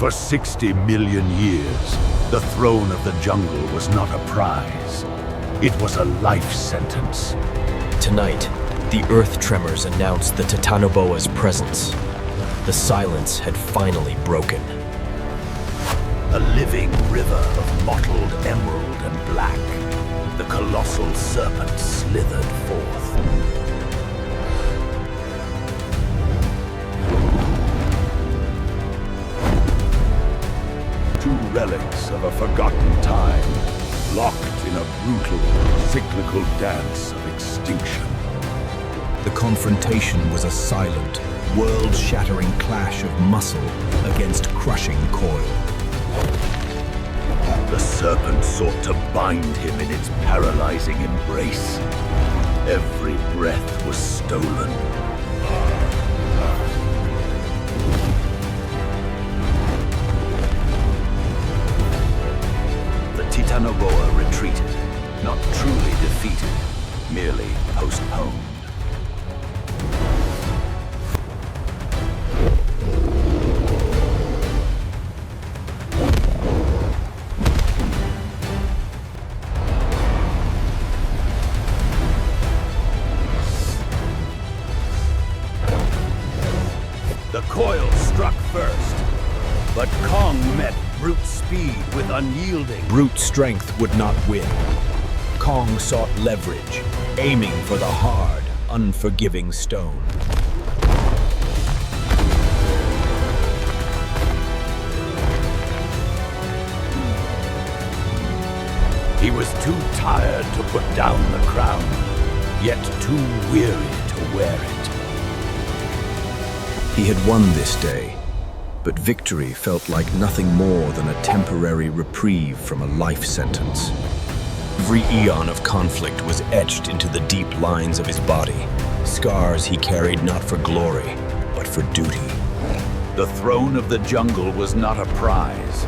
For 60 million years, the throne of the jungle was not a prize. It was a life sentence. Tonight, the earth tremors announced the Titanoboa's presence. The silence had finally broken. A living river of mottled emerald and black, the colossal serpent slithered forth. Two relics of a forgotten time, locked in a brutal, cyclical dance of extinction. The confrontation was a silent, world-shattering clash of muscle against crushing coil. The serpent sought to bind him in its paralyzing embrace. Every breath was stolen. The Titanoboa retreated, not truly defeated, merely postponed. The coils struck first, but Kong met brute speed with unyielding. Brute strength would not win. Kong sought leverage, aiming for the hard, unforgiving stone. He was too tired to put down the crown, yet too weary to wear it. He had won this day, but victory felt like nothing more than a temporary reprieve from a life sentence. Every eon of conflict was etched into the deep lines of his body, scars he carried not for glory, but for duty. The throne of the jungle was not a prize,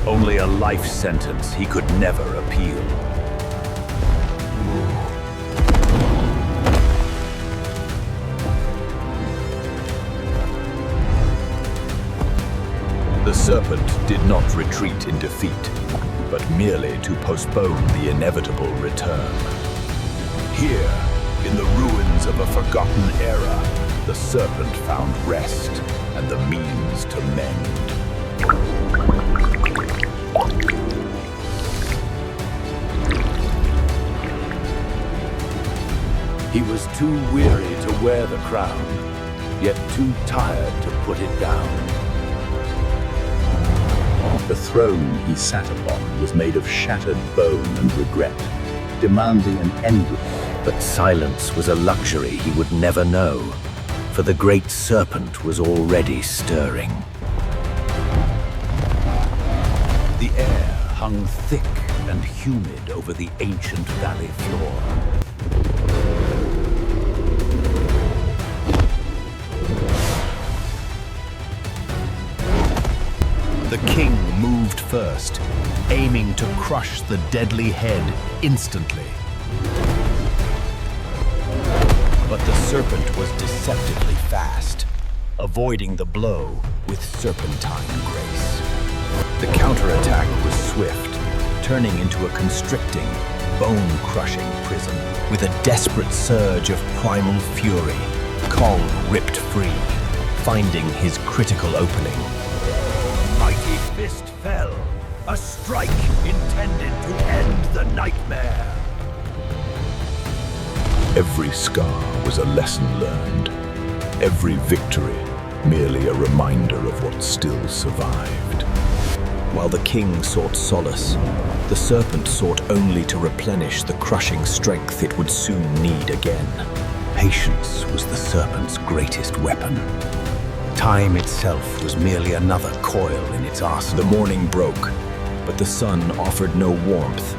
only a life sentence he could never appeal. The serpent did not retreat in defeat, but merely to postpone the inevitable return. Here, in the ruins of a forgotten era, the serpent found rest and the means to mend. He was too weary to wear the crown, yet too tired to put it down. The throne he sat upon was made of shattered bone and regret, demanding an endless. But silence was a luxury he would never know, for the great serpent was already stirring. The air hung thick and humid over the ancient valley floor. The king moved first, aiming to crush the deadly head instantly. But the serpent was deceptively fast, avoiding the blow with serpentine grace. The counterattack was swift, turning into a constricting, bone-crushing prison. With a desperate surge of primal fury, Kong ripped free, finding his critical opening. Mighty fist fell, a strike intended to end the nightmare. Every scar was a lesson learned, every victory merely a reminder of what still survived. While the king sought solace, the serpent sought only to replenish the crushing strength it would soon need again. Patience was the serpent's greatest weapon. Time itself was merely another coil in its arsenal. The morning broke, but the sun offered no warmth,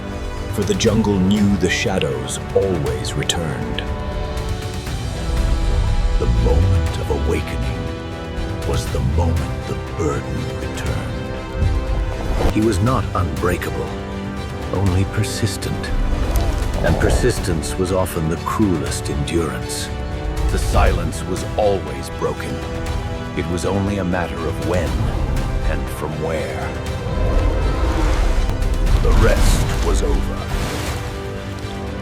for the jungle knew the shadows always returned. The moment of awakening was the moment the burden returned. He was not unbreakable, only persistent. And persistence was often the cruelest endurance. The silence was always broken. It was only a matter of when and from where. The rest was over.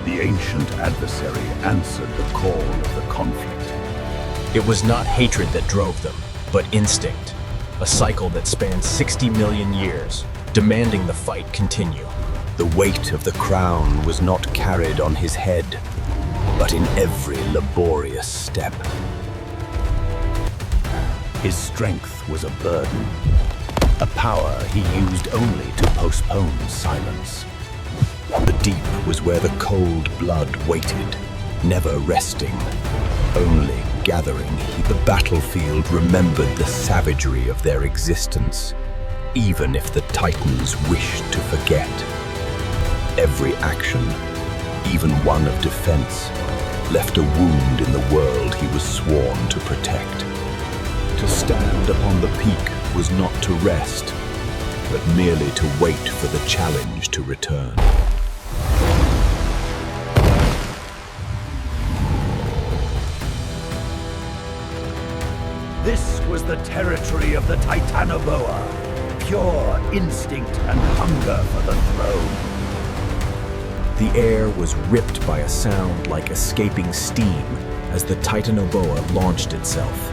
The ancient adversary answered the call of the conflict. It was not hatred that drove them, but instinct. A cycle that spanned 60 million years, demanding the fight continue. The weight of the crown was not carried on his head, but in every laborious step. His strength was a burden, a power he used only to postpone silence. The deep was where the cold blood waited, never resting, only gathering. The battlefield remembered the savagery of their existence, even if the Titans wished to forget. Every action, even one of defense, left a wound in the world he was sworn to protect. To stand upon the peak was not to rest, but merely to wait for the challenge to return. This was the territory of the Titanoboa, pure instinct and hunger for the throne. The air was ripped by a sound like escaping steam as the Titanoboa launched itself.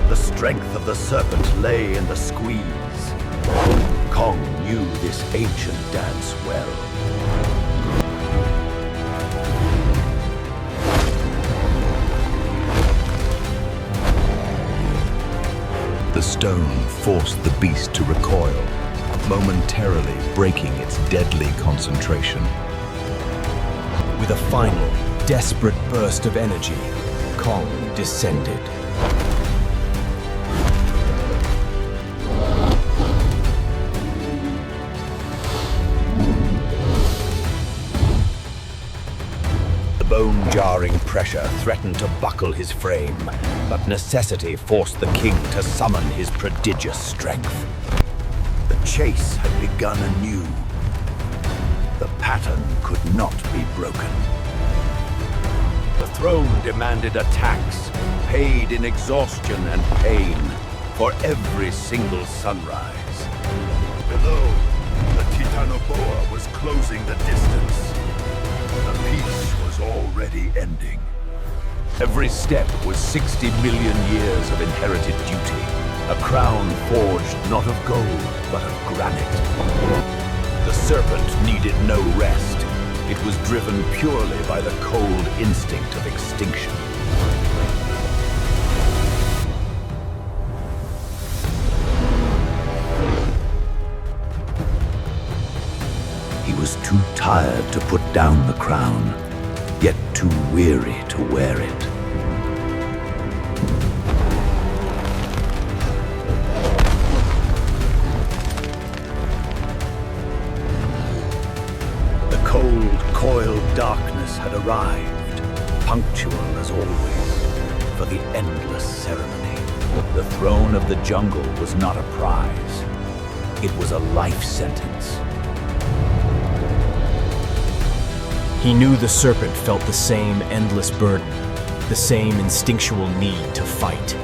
The strength of the serpent lay in the squeeze. Kong knew this ancient dance well. The stone forced the beast to recoil, momentarily breaking its deadly concentration. With a final, desperate burst of energy, Kong descended. Bone-jarring pressure threatened to buckle his frame, but necessity forced the king to summon his prodigious strength. The chase had begun anew. The pattern could not be broken. The throne demanded a tax, paid in exhaustion and pain, for every single sunrise. Below, the Titanoboa was closing the distance. The peace was already ending. Every step was 60 million years of inherited duty, a crown forged not of gold, but of granite. The serpent needed no rest. It was driven purely by the cold instinct of extinction. He was too tired to put down the crown, yet too weary to wear it. The cold, coiled darkness had arrived, punctual as always, for the endless ceremony. The throne of the jungle was not a prize. It was a life sentence. He knew the serpent felt the same endless burden, the same instinctual need to fight.